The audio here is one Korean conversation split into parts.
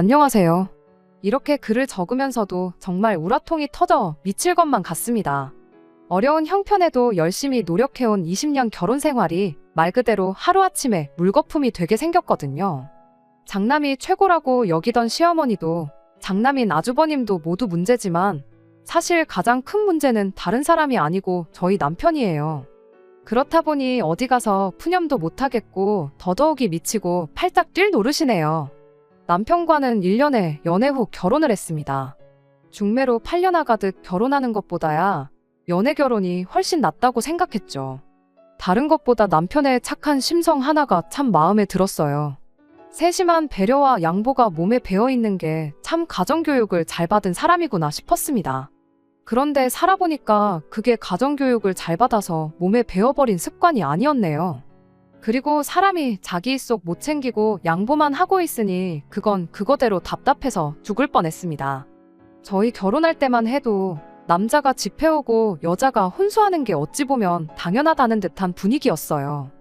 안녕하세요. 이렇게 글을 적으면서도 정말 우라통이 터져 미칠 것만 같습니다. 어려운 형편에도 열심히 노력해온 20년 결혼 생활이 말 그대로 하루아침에 물거품이 되게 생겼거든요. 장남이 최고라고 여기던 시어머니도 장남인 아주버님도 모두 문제지만 사실 가장 큰 문제는 다른 사람이 아니고 저희 남편이에요. 그렇다 보니 어디 가서 푸념도 못하겠고 더더욱이 미치고 팔딱 뛸 노릇이네요. 남편과는 1년에 연애 후 결혼을 했습니다. 중매로 팔려나가듯 결혼하는 것보다야 연애 결혼이 훨씬 낫다고 생각했죠. 다른 것보다 남편의 착한 심성 하나가 참 마음에 들었어요. 세심한 배려와 양보가 몸에 배어있는 게 참 가정교육을 잘 받은 사람이구나 싶었습니다. 그런데 살아보니까 그게 가정교육을 잘 받아서 몸에 배어버린 습관이 아니었네요. 그리고 사람이 자기 속 못 챙기고 양보만 하고 있으니 그건 그거대로 답답해서 죽을 뻔했습니다. 저희 결혼할 때만 해도 남자가 집 해오고 여자가 혼수하는 게 어찌 보면 당연하다는 듯한 분위기였어요.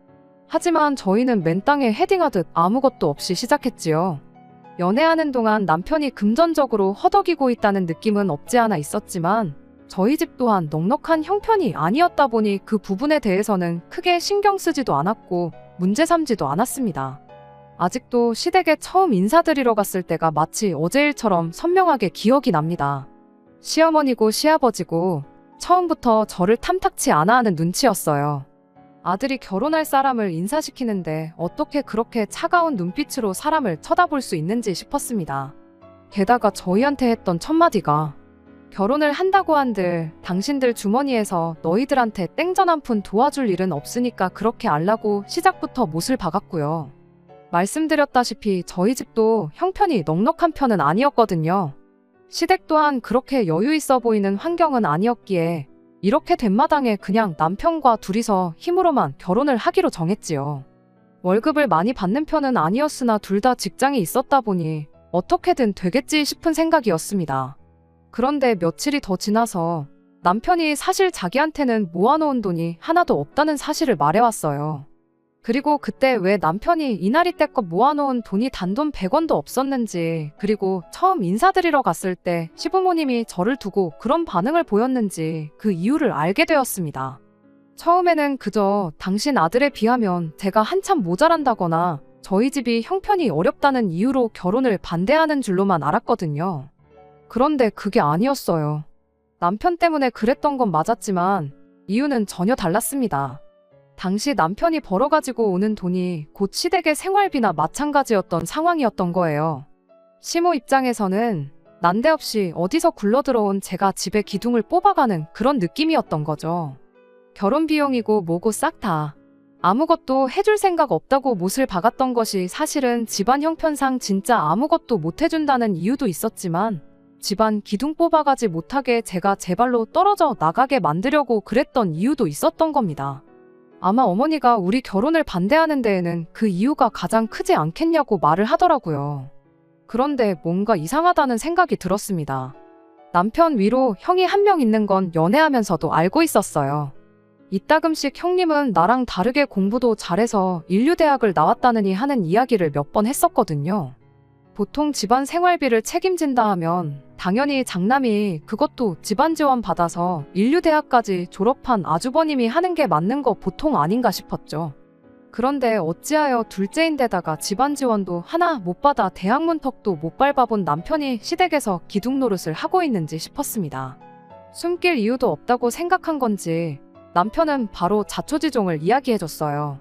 하지만 저희는 맨 땅에 헤딩하듯 아무것도 없이 시작했지요. 연애하는 동안 남편이 금전적으로 허덕이고 있다는 느낌은 없지 않아 있었지만 저희 집 또한 넉넉한 형편이 아니었다 보니 그 부분에 대해서는 크게 신경 쓰지도 않았고 문제 삼지도 않았습니다. 아직도 시댁에 처음 인사드리러 갔을 때가 마치 어제 일처럼 선명하게 기억이 납니다. 시어머니고 시아버지고 처음부터 저를 탐탁치 않아 하는 눈치였어요. 아들이 결혼할 사람을 인사시키는데 어떻게 그렇게 차가운 눈빛으로 사람을 쳐다볼 수 있는지 싶었습니다. 게다가 저희한테 했던 첫마디가 결혼을 한다고 한들 당신들 주머니에서 너희들한테 땡전 한 푼 도와줄 일은 없으니까 그렇게 알라고 시작부터 못을 박았고요. 말씀드렸다시피 저희 집도 형편이 넉넉한 편은 아니었거든요. 시댁 또한 그렇게 여유 있어 보이는 환경은 아니었기에 이렇게 된 마당에 그냥 남편과 둘이서 힘으로만 결혼을 하기로 정했지요. 월급을 많이 받는 편은 아니었으나 둘 다 직장이 있었다 보니 어떻게든 되겠지 싶은 생각이었습니다. 그런데 며칠이 더 지나서 남편이 사실 자기한테는 모아놓은 돈이 하나도 없다는 사실을 말해왔어요. 그리고 그때 왜 남편이 이날이 때껏 모아놓은 돈이 단돈 100원도 없었는지, 그리고 처음 인사드리러 갔을 때 시부모님이 저를 두고 그런 반응을 보였는지 그 이유를 알게 되었습니다. 처음에는 그저 당신 아들에 비하면 제가 한참 모자란다거나 저희 집이 형편이 어렵다는 이유로 결혼을 반대하는 줄로만 알았거든요. 그런데 그게 아니었어요. 남편 때문에 그랬던 건 맞았지만 이유는 전혀 달랐습니다. 당시 남편이 벌어가지고 오는 돈이 곧 시댁의 생활비나 마찬가지였던 상황이었던 거예요. 시모 입장에서는 난데없이 어디서 굴러들어온 제가 집에 기둥을 뽑아가는 그런 느낌이었던 거죠. 결혼 비용이고 뭐고 싹 다 아무것도 해줄 생각 없다고 못을 박았던 것이 사실은 집안 형편상 진짜 아무것도 못 해준다는 이유도 있었지만 집안 기둥 뽑아가지 못하게 제가 제 발로 떨어져 나가게 만들려고 그랬던 이유도 있었던 겁니다. 아마 어머니가 우리 결혼을 반대하는 데에는 그 이유가 가장 크지 않겠냐고 말을 하더라고요. 그런데 뭔가 이상하다는 생각이 들었습니다. 남편 위로 형이 한 명 있는 건 연애하면서도 알고 있었어요. 이따금씩 형님은 나랑 다르게 공부도 잘해서 인류대학을 나왔다느니 하는 이야기를 몇 번 했었거든요. 보통 집안 생활비를 책임진다 하면 당연히 장남이 그것도 집안 지원 받아서 인류대학까지 졸업한 아주버님이 하는 게 맞는 거 보통 아닌가 싶었죠. 그런데 어찌하여 둘째인데다가 집안 지원도 하나 못 받아 대학 문턱도 못 밟아본 남편이 시댁에서 기둥 노릇을 하고 있는지 싶었습니다. 숨길 이유도 없다고 생각한 건지 남편은 바로 자초지종을 이야기해줬어요.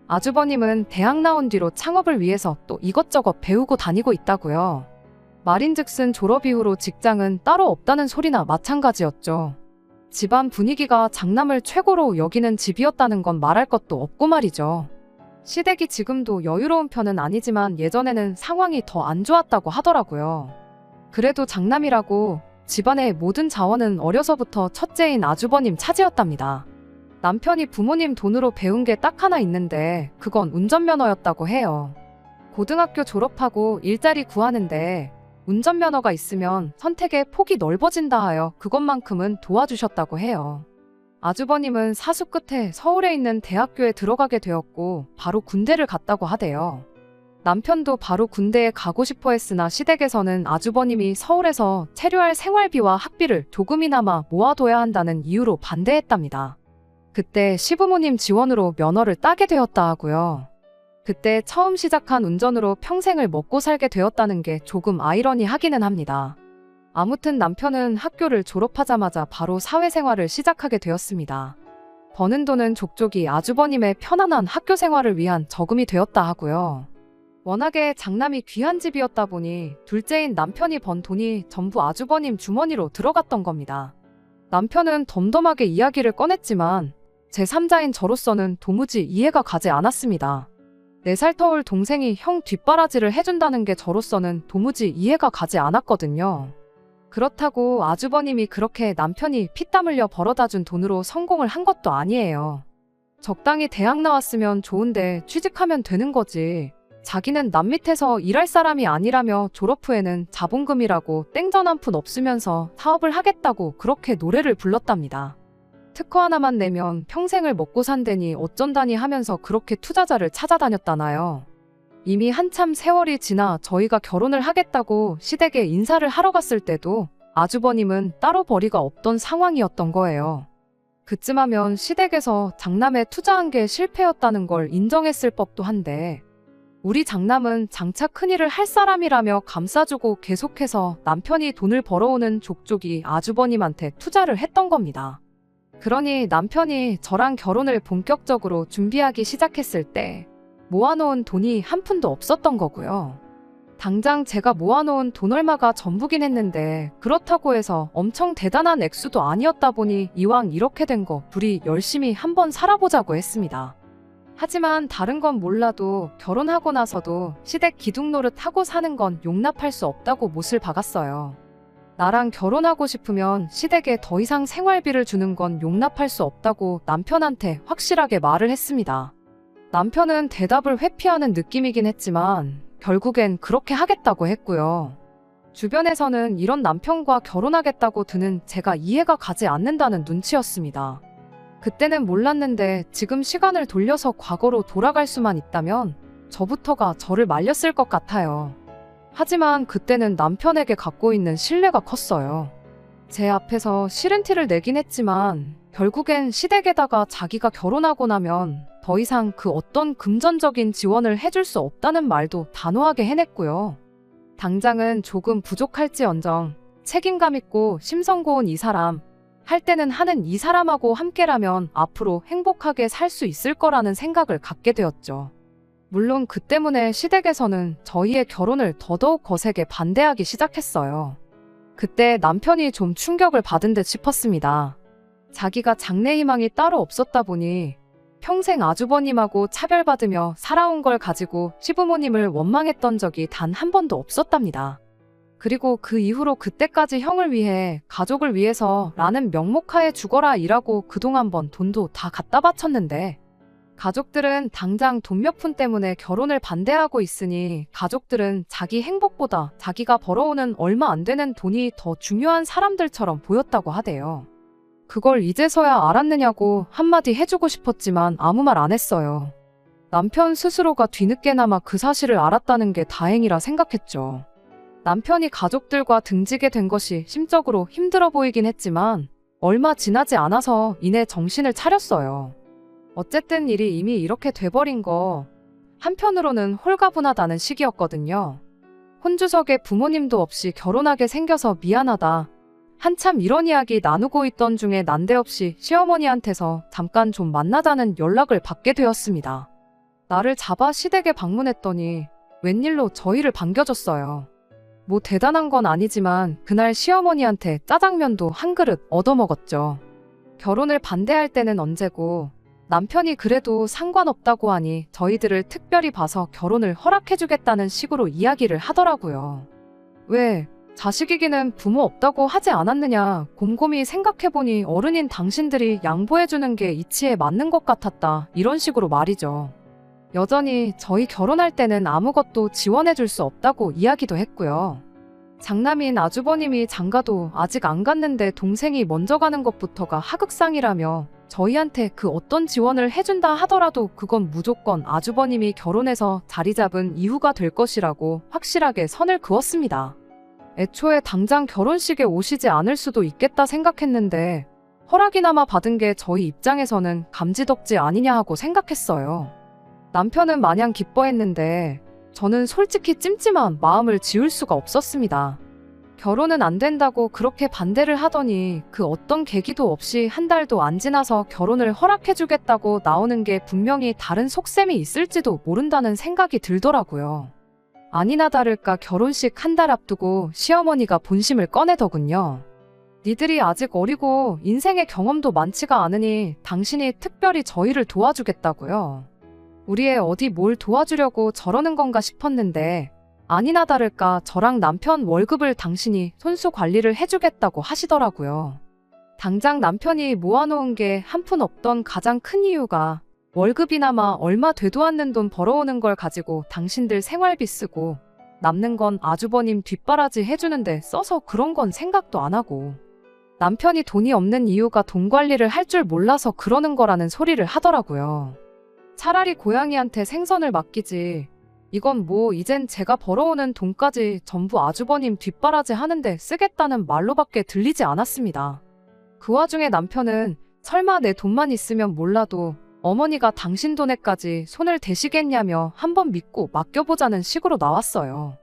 아주버님은 대학 나온 뒤로 창업을 위해서 또 이것저것 배우고 다니고 있다고요. 말인즉슨 졸업 이후로 직장은 따로 없다는 소리나 마찬가지였죠. 집안 분위기가 장남을 최고로 여기는 집이었다는 건 말할 것도 없고 말이죠. 시댁이 지금도 여유로운 편은 아니지만 예전에는 상황이 더 안 좋았다고 하더라고요. 그래도 장남이라고 집안의 모든 자원은 어려서부터 첫째인 아주버님 차지였답니다. 남편이 부모님 돈으로 배운 게 딱 하나 있는데 그건 운전면허였다고 해요. 고등학교 졸업하고 일자리 구하는데 운전면허가 있으면 선택의 폭이 넓어진다 하여 그것만큼은 도와주셨다고 해요. 아주버님은 사수 끝에 서울에 있는 대학교에 들어가게 되었고 바로 군대를 갔다고 하대요. 남편도 바로 군대에 가고 싶어 했으나 시댁에서는 아주버님이 서울에서 체류할 생활비와 학비를 조금이나마 모아둬야 한다는 이유로 반대했답니다. 그때 시부모님 지원으로 면허를 따게 되었다 하고요. 그때 처음 시작한 운전으로 평생을 먹고 살게 되었다는 게 조금 아이러니하기는 합니다. 아무튼 남편은 학교를 졸업하자마자 바로 사회생활을 시작하게 되었습니다. 버는 돈은 족족이 아주버님의 편안한 학교 생활을 위한 저금이 되었다 하고요. 워낙에 장남이 귀한 집이었다 보니 둘째인 남편이 번 돈이 전부 아주버님 주머니로 들어갔던 겁니다. 남편은 덤덤하게 이야기를 꺼냈지만 제3자인 저로서는 도무지 이해가 가지 않았습니다. 4살 터울 동생이 형 뒷바라지를 해준다는 게 저로서는 도무지 이해가 가지 않았거든요. 그렇다고 아주버님이 그렇게 남편이 피땀 흘려 벌어다준 돈으로 성공을 한 것도 아니에요. 적당히 대학 나왔으면 좋은데 취직하면 되는 거지. 자기는 남 밑에서 일할 사람이 아니라며 졸업 후에는 자본금이라고 땡전 한 푼 없으면서 사업을 하겠다고 그렇게 노래를 불렀답니다. 특허 하나만 내면 평생을 먹고 산다니 어쩐다니 하면서 그렇게 투자자를 찾아다녔다나요. 이미 한참 세월이 지나 저희가 결혼을 하겠다고 시댁에 인사를 하러 갔을 때도 아주버님은 따로 벌이가 없던 상황이었던 거예요. 그쯤 하면 시댁에서 장남에 투자한 게 실패였다는 걸 인정했을 법도 한데 우리 장남은 장차 큰일을 할 사람이라며 감싸주고 계속해서 남편이 돈을 벌어오는 족족이 아주버님한테 투자를 했던 겁니다. 그러니 남편이 저랑 결혼을 본격적으로 준비하기 시작했을 때 모아놓은 돈이 한 푼도 없었던 거고요. 당장 제가 모아놓은 돈 얼마가 전부긴 했는데 그렇다고 해서 엄청 대단한 액수도 아니었다 보니 이왕 이렇게 된 거 둘이 열심히 한번 살아보자고 했습니다. 하지만 다른 건 몰라도 결혼하고 나서도 시댁 기둥 노릇하고 사는 건 용납할 수 없다고 못을 박았어요. 나랑 결혼하고 싶으면 시댁에 더 이상 생활비를 주는 건 용납할 수 없다고 남편한테 확실하게 말을 했습니다. 남편은 대답을 회피하는 느낌이긴 했지만 결국엔 그렇게 하겠다고 했고요. 주변에서는 이런 남편과 결혼하겠다고 드는 제가 이해가 가지 않는다는 눈치였습니다. 그때는 몰랐는데 지금 시간을 돌려서 과거로 돌아갈 수만 있다면 저부터가 저를 말렸을 것 같아요. 하지만 그때는 남편에게 갖고 있는 신뢰가 컸어요. 제 앞에서 싫은 티를 내긴 했지만 결국엔 시댁에다가 자기가 결혼하고 나면 더 이상 그 어떤 금전적인 지원을 해줄 수 없다는 말도 단호하게 해냈고요. 당장은 조금 부족할지언정 책임감 있고 심성 고운 이 사람, 할 때는 하는 이 사람하고 함께라면 앞으로 행복하게 살 수 있을 거라는 생각을 갖게 되었죠. 물론 그 때문에 시댁에서는 저희의 결혼을 더더욱 거세게 반대하기 시작했어요. 그때 남편이 좀 충격을 받은 듯 싶었습니다. 자기가 장래 희망이 따로 없었다 보니 평생 아주버님하고 차별받으며 살아온 걸 가지고 시부모님을 원망했던 적이 단 한 번도 없었답니다. 그리고 그 이후로 그때까지 형을 위해 가족을 위해서 라는 명목하에 죽어라 일하고 그동안 번 돈도 다 갖다 바쳤는데 가족들은 당장 돈 몇 푼 때문에 결혼을 반대하고 있으니 가족들은 자기 행복보다 자기가 벌어오는 얼마 안 되는 돈이 더 중요한 사람들처럼 보였다고 하대요. 그걸 이제서야 알았느냐고 한마디 해주고 싶었지만 아무 말 안 했어요. 남편 스스로가 뒤늦게나마 그 사실을 알았다는 게 다행이라 생각했죠. 남편이 가족들과 등지게 된 것이 심적으로 힘들어 보이긴 했지만 얼마 지나지 않아서 이내 정신을 차렸어요. 어쨌든 일이 이미 이렇게 돼버린 거 한편으로는 홀가분하다는 시기였거든요. 혼주석에 부모님도 없이 결혼하게 생겨서 미안하다. 한참 이런 이야기 나누고 있던 중에 난데없이 시어머니한테서 잠깐 좀 만나자는 연락을 받게 되었습니다. 나를 잡아 시댁에 방문했더니 웬일로 저희를 반겨줬어요. 뭐 대단한 건 아니지만 그날 시어머니한테 짜장면도 한 그릇 얻어먹었죠. 결혼을 반대할 때는 언제고 남편이 그래도 상관없다고 하니 저희들을 특별히 봐서 결혼을 허락해주겠다는 식으로 이야기를 하더라고요. 왜? 자식이기는 부모 없다고 하지 않았느냐. 곰곰이 생각해보니 어른인 당신들이 양보해주는 게 이치에 맞는 것 같았다. 이런 식으로 말이죠. 여전히 저희 결혼할 때는 아무것도 지원해줄 수 없다고 이야기도 했고요. 장남인 아주버님이 장가도 아직 안 갔는데 동생이 먼저 가는 것부터가 하극상이라며 저희한테 그 어떤 지원을 해준다 하더라도 그건 무조건 아주버님이 결혼해서 자리 잡은 이후가 될 것이라고 확실하게 선을 그었습니다. 애초에 당장 결혼식에 오시지 않을 수도 있겠다 생각했는데 허락이나마 받은 게 저희 입장에서는 감지덕지 아니냐 하고 생각했어요. 남편은 마냥 기뻐했는데 저는 솔직히 찜찜한 마음을 지울 수가 없었습니다. 결혼은 안 된다고 그렇게 반대를 하더니 그 어떤 계기도 없이 한 달도 안 지나서 결혼을 허락해주겠다고 나오는 게 분명히 다른 속셈이 있을지도 모른다는 생각이 들더라고요. 아니나 다를까 결혼식 한 달 앞두고 시어머니가 본심을 꺼내더군요. 니들이 아직 어리고 인생의 경험도 많지가 않으니 당신이 특별히 저희를 도와주겠다고요. 우리 애 어디 뭘 도와주려고 저러는 건가 싶었는데 아니나 다를까 저랑 남편 월급을 당신이 손수 관리를 해주겠다고 하시더라고요. 당장 남편이 모아놓은 게 한 푼 없던 가장 큰 이유가 월급이나마 얼마 되도 않는 돈 벌어오는 걸 가지고 당신들 생활비 쓰고 남는 건 아주버님 뒷바라지 해주는데 써서 그런 건 생각도 안 하고 남편이 돈이 없는 이유가 돈 관리를 할 줄 몰라서 그러는 거라는 소리를 하더라고요. 차라리 고양이한테 생선을 맡기지 이건 뭐 이젠 제가 벌어오는 돈까지 전부 아주버님 뒷바라지 하는데 쓰겠다는 말로밖에 들리지 않았습니다. 그 와중에 남편은 설마 내 돈만 있으면 몰라도 어머니가 당신 돈에까지 손을 대시겠냐며 한번 믿고 맡겨보자는 식으로 나왔어요.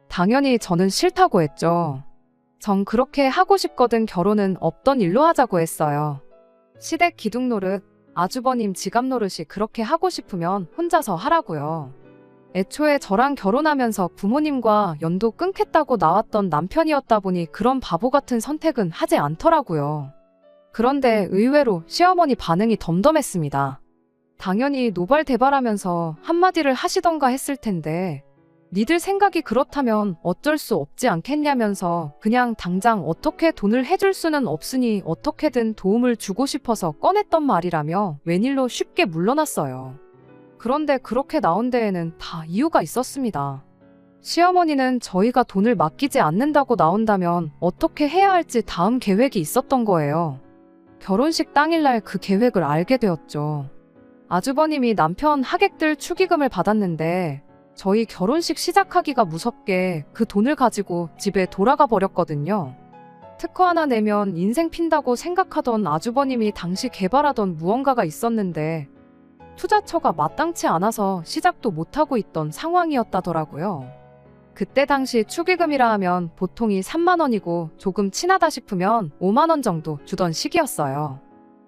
당연히 저는 싫다고 했죠. 전 그렇게 하고 싶거든 결혼은 없던 일로 하자고 했어요. 시댁 기둥 노릇, 아주버님 지갑 노릇이 그렇게 하고 싶으면 혼자서 하라고요. 애초에 저랑 결혼하면서 부모님과 연도 끊겠다고 나왔던 남편이었다 보니 그런 바보 같은 선택은 하지 않더라고요. 그런데 의외로 시어머니 반응이 덤덤했습니다. 당연히 노발대발하면서 한마디를 하시던가 했을 텐데 니들 생각이 그렇다면 어쩔 수 없지 않겠냐면서 그냥 당장 어떻게 돈을 해줄 수는 없으니 어떻게든 도움을 주고 싶어서 꺼냈던 말이라며 웬일로 쉽게 물러났어요. 그런데 그렇게 나온 데에는 다 이유가 있었습니다. 시어머니는 저희가 돈을 맡기지 않는다고 나온다면 어떻게 해야 할지 다음 계획이 있었던 거예요. 결혼식 당일날 그 계획을 알게 되었죠. 아주버님이 남편 하객들 축의금을 받았는데 저희 결혼식 시작하기가 무섭게 그 돈을 가지고 집에 돌아가 버렸거든요. 특허 하나 내면 인생 핀다고 생각하던 아주버님이 당시 개발하던 무언가가 있었는데 투자처가 마땅치 않아서 시작도 못하고 있던 상황이었다더라고요. 그때 당시 축의금이라 하면 보통이 3만 원이고 조금 친하다 싶으면 5만 원 정도 주던 시기였어요.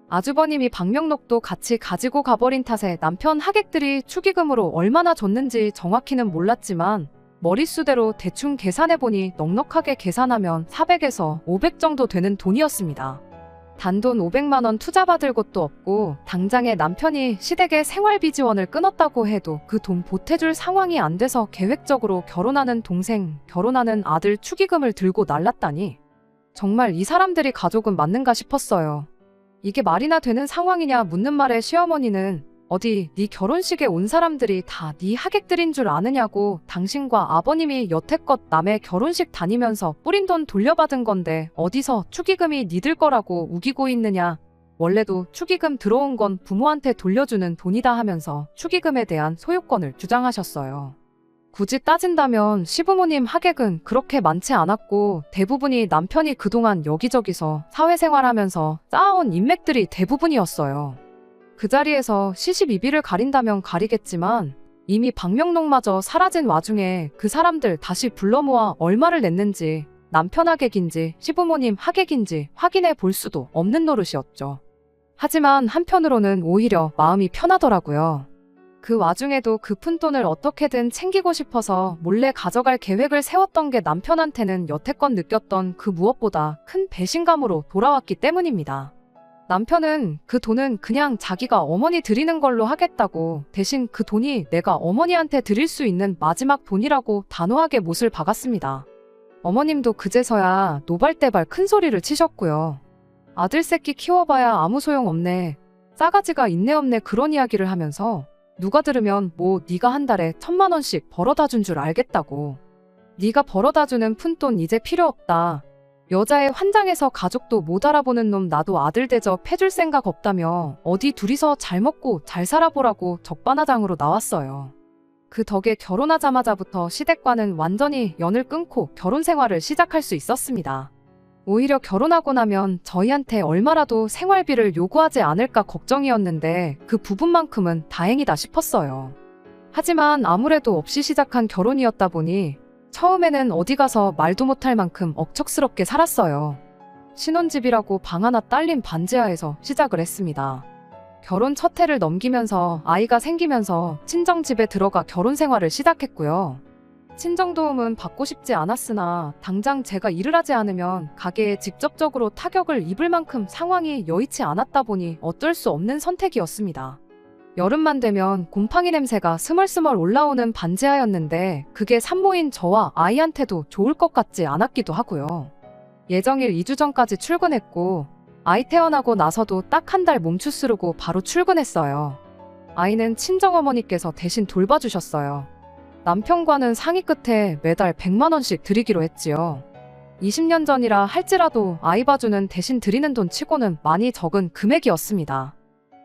아주버님이 방명록도 같이 가지고 가버린 탓에 남편 하객들이 축의금으로 얼마나 줬는지 정확히는 몰랐지만 머릿수대로 대충 계산해보니 넉넉하게 계산하면 400에서 500 정도 되는 돈이었습니다. 단돈 500만 원 투자받을 곳도 없고 당장에 남편이 시댁에 생활비 지원을 끊었다고 해도 그 돈 보태줄 상황이 안 돼서 계획적으로 결혼하는 동생, 결혼하는 아들 축의금을 들고 날랐다니 정말 이 사람들이 가족은 맞는가 싶었어요. 이게 말이나 되는 상황이냐 묻는 말에 시어머니는 어디 네 결혼식에 온 사람들이 다 네 하객들인 줄 아느냐고 당신과 아버님이 여태껏 남의 결혼식 다니면서 뿌린 돈 돌려받은 건데 어디서 축의금이 니들 거라고 우기고 있느냐. 원래도 축의금 들어온 건 부모한테 돌려주는 돈이다 하면서 축의금에 대한 소유권을 주장하셨어요. 굳이 따진다면 시부모님 하객은 그렇게 많지 않았고 대부분이 남편이 그동안 여기저기서 사회생활하면서 쌓아온 인맥들이 대부분이었어요. 그 자리에서 시시비비를 가린다면 가리겠지만 이미 방명록마저 사라진 와중에 그 사람들 다시 불러 모아 얼마를 냈는지 남편 하객인지 시부모님 하객인지 확인해 볼 수도 없는 노릇이었죠. 하지만 한편으로는 오히려 마음이 편하더라고요. 그 와중에도 그 푼돈을 어떻게든 챙기고 싶어서 몰래 가져갈 계획을 세웠던 게 남편한테는 여태껏 느꼈던 그 무엇보다 큰 배신감으로 돌아왔기 때문입니다. 남편은 그 돈은 그냥 자기가 어머니 드리는 걸로 하겠다고 대신 그 돈이 내가 어머니한테 드릴 수 있는 마지막 돈이라고 단호하게 못을 박았습니다. 어머님도 그제서야 노발대발 큰 소리를 치셨고요. 아들 새끼 키워봐야 아무 소용없네. 싸가지가 있네 없네 그런 이야기를 하면서 누가 들으면 뭐 네가 한 달에 1,000만 원씩 벌어다 준 줄 알겠다고. 네가 벌어다 주는 푼돈 이제 필요 없다. 여자애 환장해서 가족도 못 알아보는 놈 나도 아들 대접 해줄 생각 없다며 어디 둘이서 잘 먹고 잘 살아보라고 적반하장으로 나왔어요. 그 덕에 결혼하자마자부터 시댁과는 완전히 연을 끊고 결혼 생활을 시작할 수 있었습니다. 오히려 결혼하고 나면 저희한테 얼마라도 생활비를 요구하지 않을까 걱정이었는데 그 부분만큼은 다행이다 싶었어요. 하지만 아무래도 없이 시작한 결혼이었다 보니 처음에는 어디 가서 말도 못할 만큼 억척스럽게 살았어요. 신혼집이라고 방 하나 딸린 반지하에서 시작을 했습니다. 결혼 첫 해를 넘기면서 아이가 생기면서 친정집에 들어가 결혼 생활을 시작했고요. 친정도움은 받고 싶지 않았으나 당장 제가 일을 하지 않으면 가게에 직접적으로 타격을 입을 만큼 상황이 여의치 않았다 보니 어쩔 수 없는 선택이었습니다. 여름만 되면 곰팡이 냄새가 스멀스멀 올라오는 반지하였는데 그게 산모인 저와 아이한테도 좋을 것 같지 않았기도 하고요. 예정일 2주 전까지 출근했고 아이 태어나고 나서도 딱 한 달 몸추스르고 바로 출근했어요. 아이는 친정어머니께서 대신 돌봐주셨어요. 남편과는 상의 끝에 매달 100만 원씩 드리기로 했지요. 20년 전이라 할지라도 아이 봐주는 대신 드리는 돈 치고는 많이 적은 금액이었습니다.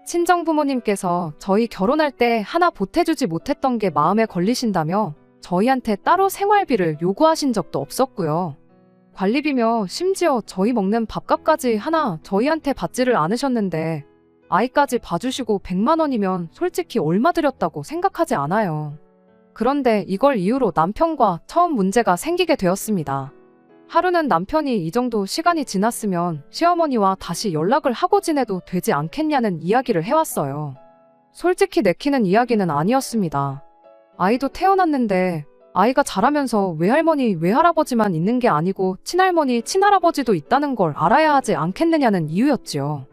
친정 부모님께서 저희 결혼할 때 하나 보태주지 못했던 게 마음에 걸리신다며 저희한테 따로 생활비를 요구하신 적도 없었고요. 관리비며 심지어 저희 먹는 밥값까지 하나 저희한테 받지를 않으셨는데 아이까지 봐주시고 100만 원이면 솔직히 얼마 드렸다고 생각하지 않아요. 그런데 이걸 이유로 남편과 처음 문제가 생기게 되었습니다. 하루는 남편이 이 정도 시간이 지났으면 시어머니와 다시 연락을 하고 지내도 되지 않겠냐는 이야기를 해왔어요. 솔직히 내키는 이야기는 아니었습니다. 아이도 태어났는데 아이가 자라면서 외할머니, 외할아버지만 있는 게 아니고 친할머니, 친할아버지도 있다는 걸 알아야 하지 않겠느냐는 이유였지요.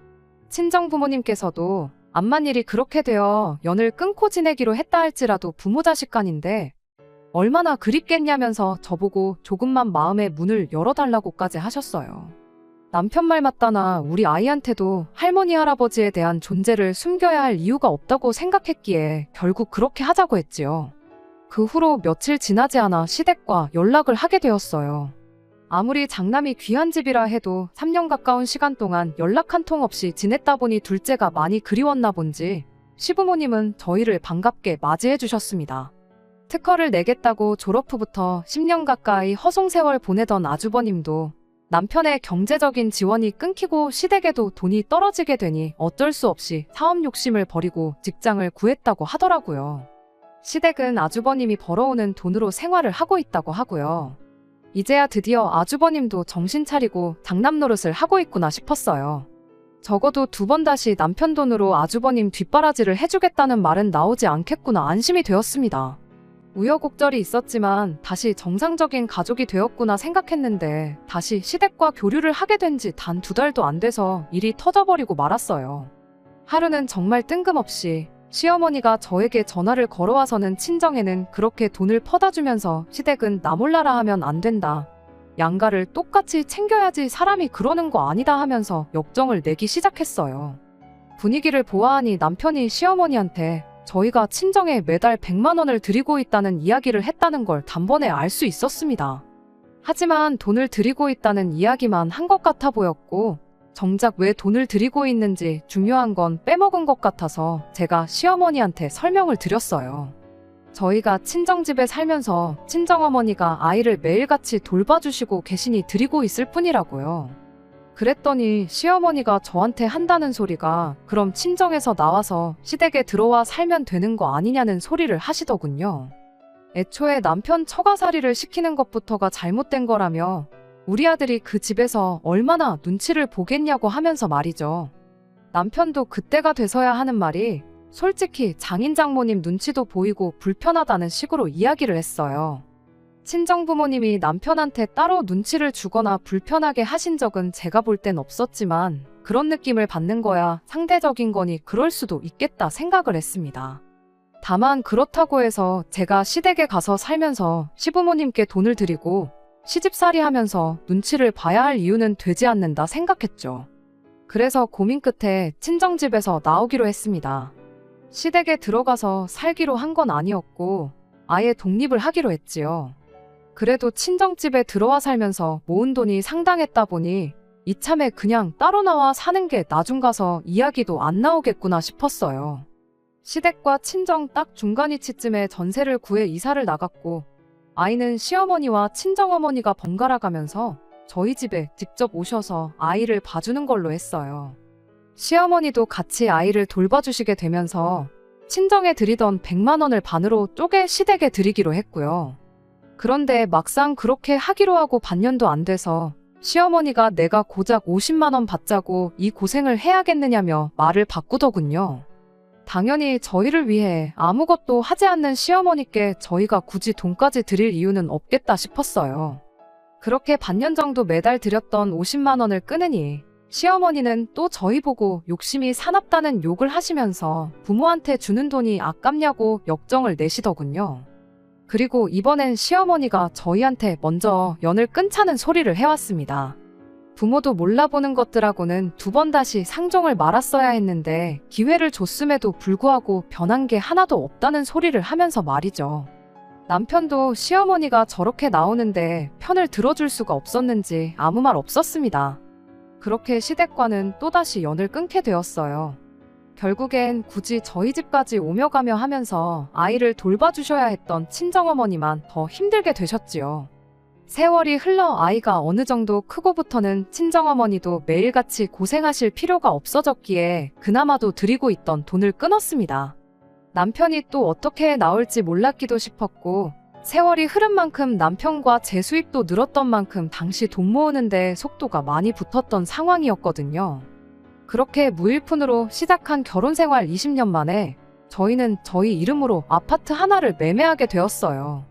친정 부모님께서도 암만 일이 그렇게 되어 연을 끊고 지내기로 했다 할지라도 부모 자식 간인데 얼마나 그립겠냐면서 저보고 조금만 마음의 문을 열어달라고까지 하셨어요. 남편 말 맞다나 우리 아이한테도 할머니, 할아버지에 대한 존재를 숨겨야 할 이유가 없다고 생각했기에 결국 그렇게 하자고 했지요. 그 후로 며칠 지나지 않아 시댁과 연락을 하게 되었어요. 아무리 장남이 귀한 집이라 해도 3년 가까운 시간 동안 연락 한 통 없이 지냈다 보니 둘째가 많이 그리웠나 본지 시부모님은 저희를 반갑게 맞이해 주셨습니다. 특허를 내겠다고 졸업 후부터 10년 가까이 허송세월 보내던 아주버님도 남편의 경제적인 지원이 끊기고 시댁에도 돈이 떨어지게 되니 어쩔 수 없이 사업 욕심을 버리고 직장을 구했다고 하더라고요. 시댁은 아주버님이 벌어오는 돈으로 생활을 하고 있다고 하고요. 이제야 드디어 아주버님도 정신 차리고 장남 노릇을 하고 있구나 싶었어요. 적어도 2번 다시 남편 돈으로 아주버님 뒷바라지를 해주겠다는 말은 나오지 않겠구나 안심이 되었습니다. 우여곡절이 있었지만 다시 정상적인 가족이 되었구나 생각했는데 다시 시댁과 교류를 하게 된 지 단 2달도 안 돼서 일이 터져버리고 말았어요. 하루는 정말 뜬금없이 시어머니가 저에게 전화를 걸어와서는 친정에는 그렇게 돈을 퍼다 주면서 시댁은 나 몰라라 하면 안 된다. 양가를 똑같이 챙겨야지 사람이 그러는 거 아니다 하면서 역정을 내기 시작했어요. 분위기를 보아하니 남편이 시어머니한테 저희가 친정에 매달 100만 원을 드리고 있다는 이야기를 했다는 걸 단번에 알 수 있었습니다. 하지만 돈을 드리고 있다는 이야기만 한 것 같아 보였고 정작 왜 돈을 드리고 있는지 중요한 건 빼먹은 것 같아서 제가 시어머니한테 설명을 드렸어요. 저희가 친정집에 살면서 친정어머니가 아이를 매일같이 돌봐주시고 계시니 드리고 있을 뿐이라고요. 그랬더니 시어머니가 저한테 한다는 소리가 그럼 친정에서 나와서 시댁에 들어와 살면 되는 거 아니냐는 소리를 하시더군요. 애초에 남편 처가살이를 시키는 것부터가 잘못된 거라며 우리 아들이 그 집에서 얼마나 눈치를 보겠냐고 하면서 말이죠. 남편도 그때가 돼서야 하는 말이 솔직히 장인 장모님 눈치도 보이고 불편하다는 식으로 이야기를 했어요. 친정부모님이 남편한테 따로 눈치를 주거나 불편하게 하신 적은 제가 볼 땐 없었지만 그런 느낌을 받는 거야 상대적인 거니 그럴 수도 있겠다 생각을 했습니다. 다만 그렇다고 해서 제가 시댁에 가서 살면서 시부모님께 돈을 드리고 시집살이 하면서 눈치를 봐야 할 이유는 되지 않는다 생각했죠. 그래서 고민 끝에 친정집에서 나오기로 했습니다. 시댁에 들어가서 살기로 한 건 아니었고 아예 독립을 하기로 했지요. 그래도 친정집에 들어와 살면서 모은 돈이 상당했다 보니 이참에 그냥 따로 나와 사는 게 나중 가서 이야기도 안 나오겠구나 싶었어요. 시댁과 친정 딱 중간 위치쯤에 전세를 구해 이사를 나갔고 아이는 시어머니와 친정어머니가 번갈아 가면서 저희 집에 직접 오셔서 아이를 봐주는 걸로 했어요. 시어머니도 같이 아이를 돌봐주시게 되면서 친정에 드리던 100만 원을 반으로 쪼개 시댁에 드리기로 했고요. 그런데 막상 그렇게 하기로 하고 반년도 안 돼서 시어머니가 내가 고작 50만 원 받자고 이 고생을 해야겠느냐며 말을 바꾸더군요. 당연히 저희를 위해 아무것도 하지 않는 시어머니께 저희가 굳이 돈까지 드릴 이유는 없겠다 싶었어요. 그렇게 반년 정도 매달 드렸던 50만 원을 끊으니 시어머니는 또 저희 보고 욕심이 사납다는 욕을 하시면서 부모한테 주는 돈이 아깝냐고 역정을 내시더군요. 그리고 이번엔 시어머니가 저희한테 먼저 연을 끊자는 소리를 해왔습니다. 부모도 몰라보는 것들하고는 2번 다시 상종을 말았어야 했는데 기회를 줬음에도 불구하고 변한 게 하나도 없다는 소리를 하면서 말이죠. 남편도 시어머니가 저렇게 나오는데 편을 들어줄 수가 없었는지 아무 말 없었습니다. 그렇게 시댁과는 또다시 연을 끊게 되었어요. 결국엔 굳이 저희 집까지 오며 가며 하면서 아이를 돌봐주셔야 했던 친정어머니만 더 힘들게 되셨지요. 세월이 흘러 아이가 어느 정도 크고부터는 친정어머니도 매일같이 고생하실 필요가 없어졌기에 그나마도 드리고 있던 돈을 끊었습니다. 남편이 또 어떻게 나올지 몰랐기도 싶었고 세월이 흐른 만큼 남편과 제 수입도 늘었던 만큼 당시 돈 모으는데 속도가 많이 붙었던 상황이었거든요. 그렇게 무일푼으로 시작한 결혼생활 20년 만에 저희는 저희 이름으로 아파트 하나를 매매하게 되었어요.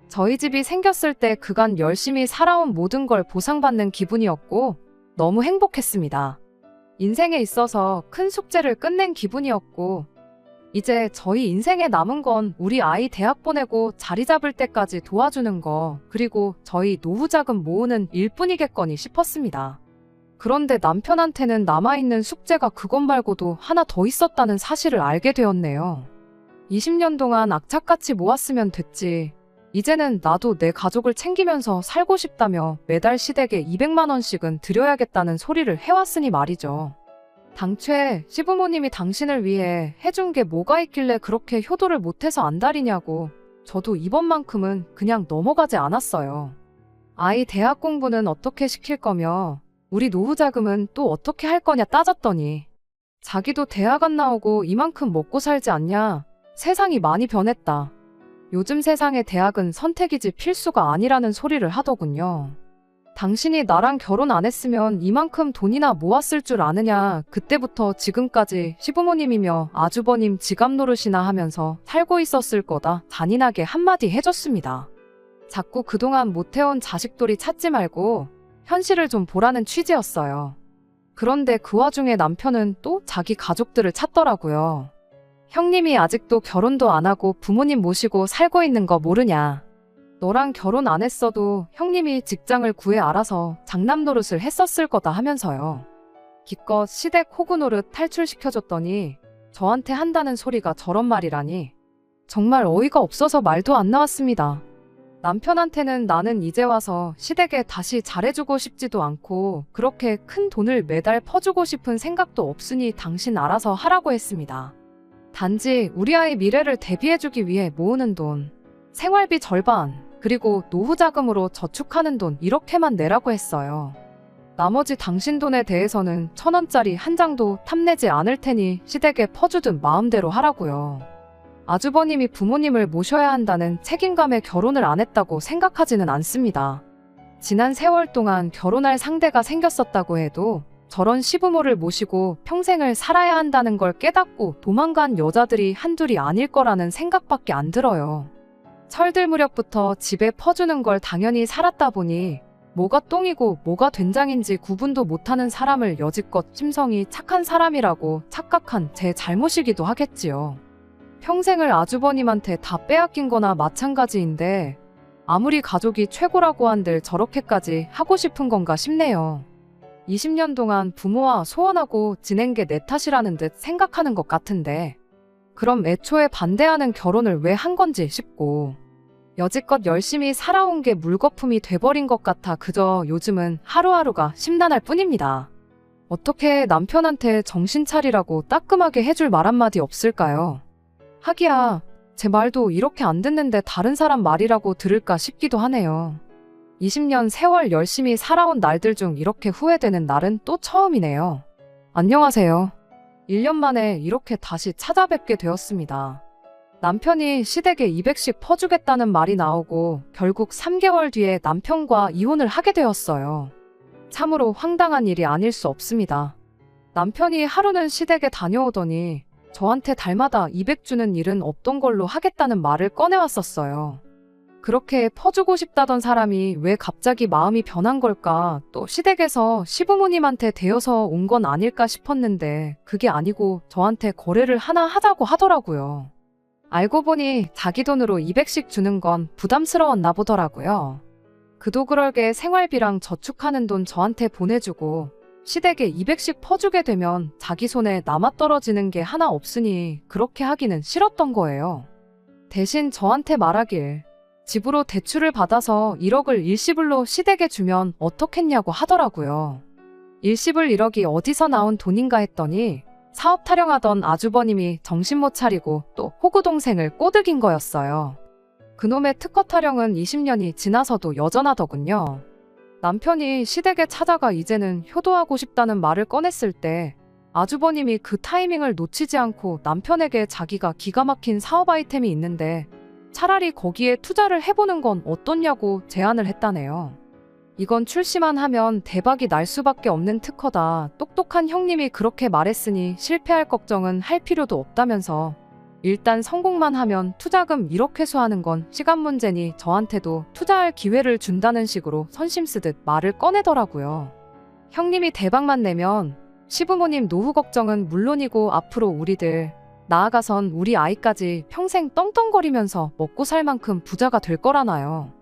저희 집이 생겼을 때 그간 열심히 살아온 모든 걸 보상받는 기분이었고 너무 행복했습니다. 인생에 있어서 큰 숙제를 끝낸 기분이었고 이제 저희 인생에 남은 건 우리 아이 대학 보내고 자리 잡을 때까지 도와주는 거 그리고 저희 노후 자금 모으는 일뿐이겠거니 싶었습니다. 그런데 남편한테는 남아있는 숙제가 그것 말고도 하나 더 있었다는 사실을 알게 되었네요. 20년 동안 악착같이 모았으면 됐지. 이제는 나도 내 가족을 챙기면서 살고 싶다며 매달 시댁에 200만 원씩은 드려야겠다는 소리를 해왔으니 말이죠. 당최 시부모님이 당신을 위해 해준 게 뭐가 있길래 그렇게 효도를 못해서 안달이냐고 저도 이번만큼은 그냥 넘어가지 않았어요. 아이 대학 공부는 어떻게 시킬 거며 우리 노후 자금은 또 어떻게 할 거냐 따졌더니 자기도 대학 안 나오고 이만큼 먹고 살지 않냐. 세상이 많이 변했다. 요즘 세상의 대학은 선택이지 필수가 아니라는 소리를 하더군요. 당신이 나랑 결혼 안 했으면 이만큼 돈이나 모았을 줄 아느냐. 그때부터 지금까지 시부모님이며 아주버님 지갑 노릇이나 하면서 살고 있었을 거다. 잔인하게 한마디 해줬습니다. 자꾸 그동안 못해온 자식돌이 찾지 말고 현실을 좀 보라는 취지였어요. 그런데 그 와중에 남편은 또 자기 가족들을 찾더라고요. 형님이 아직도 결혼도 안 하고 부모님 모시고 살고 있는 거 모르냐. 너랑 결혼 안 했어도 형님이 직장을 구해 알아서 장남 노릇을 했었을 거다 하면서요. 기껏 시댁 호구 노릇 탈출시켜줬더니 저한테 한다는 소리가 저런 말이라니 정말 어이가 없어서 말도 안 나왔습니다. 남편한테는 나는 이제 와서 시댁에 다시 잘해주고 싶지도 않고 그렇게 큰 돈을 매달 퍼주고 싶은 생각도 없으니 당신 알아서 하라고 했습니다. 단지 우리 아이 미래를 대비해주기 위해 모으는 돈, 생활비 절반, 그리고 노후 자금으로 저축하는 돈 이렇게만 내라고 했어요. 나머지 당신 돈에 대해서는 1,000원짜리 한 장도 탐내지 않을 테니 시댁에 퍼주든 마음대로 하라고요. 아주버님이 부모님을 모셔야 한다는 책임감에 결혼을 안 했다고 생각하지는 않습니다. 지난 세월 동안 결혼할 상대가 생겼었다고 해도 저런 시부모를 모시고 평생을 살아야 한다는 걸 깨닫고 도망간 여자들이 한둘이 아닐 거라는 생각밖에 안 들어요. 철들 무렵부터 집에 퍼주는 걸 당연히 살았다 보니 뭐가 똥이고 뭐가 된장인지 구분도 못하는 사람을 여지껏 심성이 착한 사람이라고 착각한 제 잘못이기도 하겠지요. 평생을 아주버님한테 다 빼앗긴 거나 마찬가지인데 아무리 가족이 최고라고 한들 저렇게까지 하고 싶은 건가 싶네요. 20년 동안 부모와 소원하고 지낸 게 내 탓이라는 듯 생각하는 것 같은데 그럼 애초에 반대하는 결혼을 왜 한 건지 싶고 여지껏 열심히 살아온 게 물거품이 돼버린 것 같아 그저 요즘은 하루하루가 심란할 뿐입니다. 어떻게 남편한테 정신 차리라고 따끔하게 해줄 말 한마디 없을까요? 하기야 제 말도 이렇게 안 듣는데 다른 사람 말이라고 들을까 싶기도 하네요. 20년 세월 열심히 살아온 날들 중 이렇게 후회되는 날은 또 처음이네요. 안녕하세요. 1년 만에 이렇게 다시 찾아뵙게 되었습니다. 남편이 시댁에 200씩 퍼주겠다는 말이 나오고 결국 3개월 뒤에 남편과 이혼을 하게 되었어요. 참으로 황당한 일이 아닐 수 없습니다. 남편이 하루는 시댁에 다녀오더니 저한테 달마다 200 주는 일은 없던 걸로 하겠다는 말을 꺼내왔었어요. 그렇게 퍼주고 싶다던 사람이 왜 갑자기 마음이 변한 걸까? 또 시댁에서 시부모님한테 대여서 온 건 아닐까 싶었는데 그게 아니고 저한테 거래를 하나 하자고 하더라고요. 알고 보니 자기 돈으로 200씩 주는 건 부담스러웠나 보더라고요. 그도 그럴게 생활비랑 저축하는 돈 저한테 보내주고 시댁에 200씩 퍼주게 되면 자기 손에 남아떨어지는 게 하나 없으니 그렇게 하기는 싫었던 거예요. 대신 저한테 말하길 집으로 대출을 받아서 1억을 일시불로 시댁에 주면 어떻겠냐고 하더라고요. 일시불 1억이 어디서 나온 돈인가 했더니 사업 타령하던 아주버님이 정신 못 차리고 또 호구 동생을 꼬드긴 거였어요. 그놈의 특허 타령은 20년이 지나서도 여전하더군요. 남편이 시댁에 찾아가 이제는 효도하고 싶다는 말을 꺼냈을 때 아주버님이 그 타이밍을 놓치지 않고 남편에게 자기가 기가 막힌 사업 아이템이 있는데 차라리 거기에 투자를 해보는 건 어떻냐고 제안을 했다네요. 이건 출시만 하면 대박이 날 수밖에 없는 특허다. 똑똑한 형님이 그렇게 말했으니 실패할 걱정은 할 필요도 없다면서 일단 성공만 하면 투자금 1억 회수하는 건 시간 문제니 저한테도 투자할 기회를 준다는 식으로 선심 쓰듯 말을 꺼내더라고요. 형님이 대박만 내면 시부모님 노후 걱정은 물론이고 앞으로 우리들 나아가선 우리 아이까지 평생 떵떵거리면서 먹고 살 만큼 부자가 될 거라나요.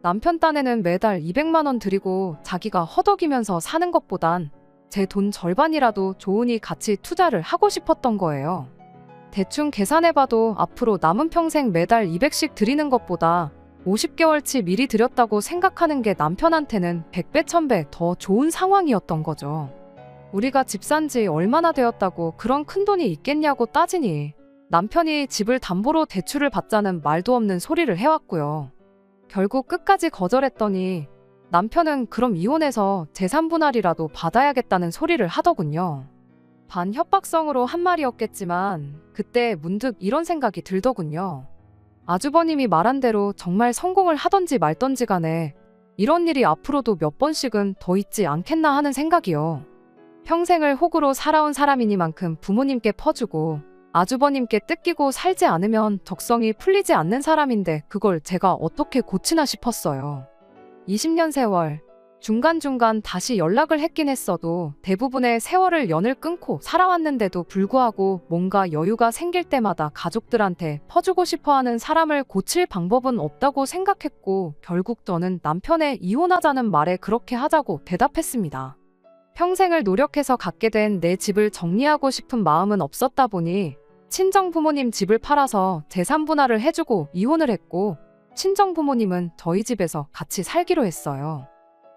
남편 딴에는 매달 200만 원 드리고 자기가 허덕이면서 사는 것보단 제 돈 절반이라도 좋으니 같이 투자를 하고 싶었던 거예요. 대충 계산해봐도 앞으로 남은 평생 매달 200씩 드리는 것보다 50개월치 미리 드렸다고 생각하는 게 남편한테는 100배 1000배 더 좋은 상황이었던 거죠. 우리가 집 산 지 얼마나 되었다고 그런 큰돈이 있겠냐고 따지니 남편이 집을 담보로 대출을 받자는 말도 없는 소리를 해왔고요. 결국 끝까지 거절했더니 남편은 그럼 이혼해서 재산 분할이라도 받아야겠다는 소리를 하더군요. 반협박성으로 한 말이었겠지만 그때 문득 이런 생각이 들더군요. 아주버님이 말한 대로 정말 성공을 하던지 말던지 간에 이런 일이 앞으로도 몇 번씩은 더 있지 않겠나 하는 생각이요. 평생을 호구로 살아온 사람이니만큼 부모님께 퍼주고 아주버님께 뜯기고 살지 않으면 적성이 풀리지 않는 사람인데 그걸 제가 어떻게 고치나 싶었어요. 20년 세월 중간중간 다시 연락을 했긴 했어도 대부분의 세월을 연을 끊고 살아왔는데도 불구하고 뭔가 여유가 생길 때마다 가족들한테 퍼주고 싶어하는 사람을 고칠 방법은 없다고 생각했고 결국 저는 남편의 이혼하자는 말에 그렇게 하자고 대답했습니다. 평생을 노력해서 갖게 된 내 집을 정리하고 싶은 마음은 없었다 보니 친정 부모님 집을 팔아서 재산 분할을 해주고 이혼을 했고 친정 부모님은 저희 집에서 같이 살기로 했어요.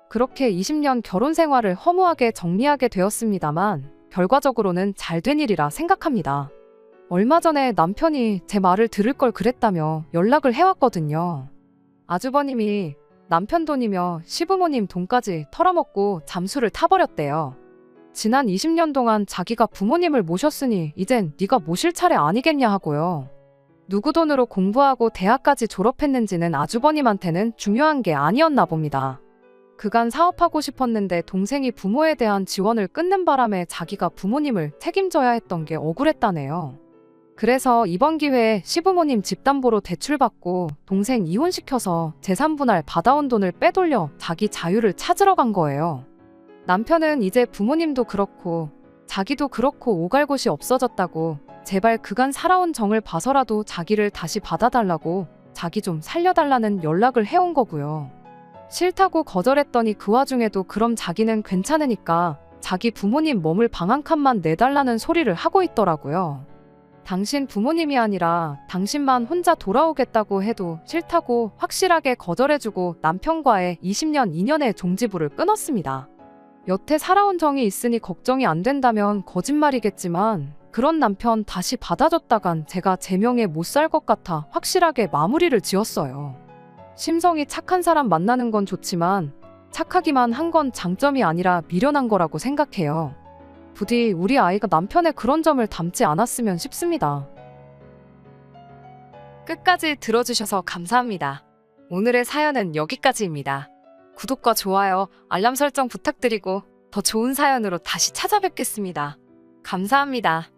그렇게 20년 결혼 생활을 허무하게 정리하게 되었습니다만 결과적으로는 잘 된 일이라 생각합니다. 얼마 전에 남편이 제 말을 들을 걸 그랬다며 연락을 해왔거든요. 아주버님이 남편 돈이며 시부모님 돈까지 털어먹고 잠수를 타버렸대요. 지난 20년 동안 자기가 부모님을 모셨으니 이젠 네가 모실 차례 아니겠냐 하고요. 누구 돈으로 공부하고 대학까지 졸업했는지는 아주버님한테는 중요한 게 아니었나 봅니다. 그간 사업하고 싶었는데 동생이 부모에 대한 지원을 끊는 바람에 자기가 부모님을 책임져야 했던 게 억울했다네요. 그래서 이번 기회에 시부모님 집담보로 대출받고 동생 이혼시켜서 재산분할 받아온 돈을 빼돌려 자기 자유를 찾으러 간 거예요. 남편은 이제 부모님도 그렇고 자기도 그렇고 오갈 곳이 없어졌다고 제발 그간 살아온 정을 봐서라도 자기를 다시 받아달라고 자기 좀 살려달라는 연락을 해온 거고요. 싫다고 거절했더니 그 와중에도 그럼 자기는 괜찮으니까 자기 부모님 머물 방 한 칸만 내달라는 소리를 하고 있더라고요. 당신 부모님이 아니라 당신만 혼자 돌아오겠다고 해도 싫다고 확실하게 거절해주고 남편과의 20년 인연의 종지부를 끊었습니다. 여태 살아온 정이 있으니 걱정이 안 된다면 거짓말이겠지만 그런 남편 다시 받아줬다간 제가 제 명에 못 살 것 같아 확실하게 마무리를 지었어요. 심성이 착한 사람 만나는 건 좋지만 착하기만 한 건 장점이 아니라 미련한 거라고 생각해요. 부디 우리 아이가 남편의 그런 점을 닮지 않았으면 싶습니다. 끝까지 들어주셔서 감사합니다. 오늘의 사연은 여기까지입니다. 구독과 좋아요, 알람 설정 부탁드리고 더 좋은 사연으로 다시 찾아뵙겠습니다. 감사합니다.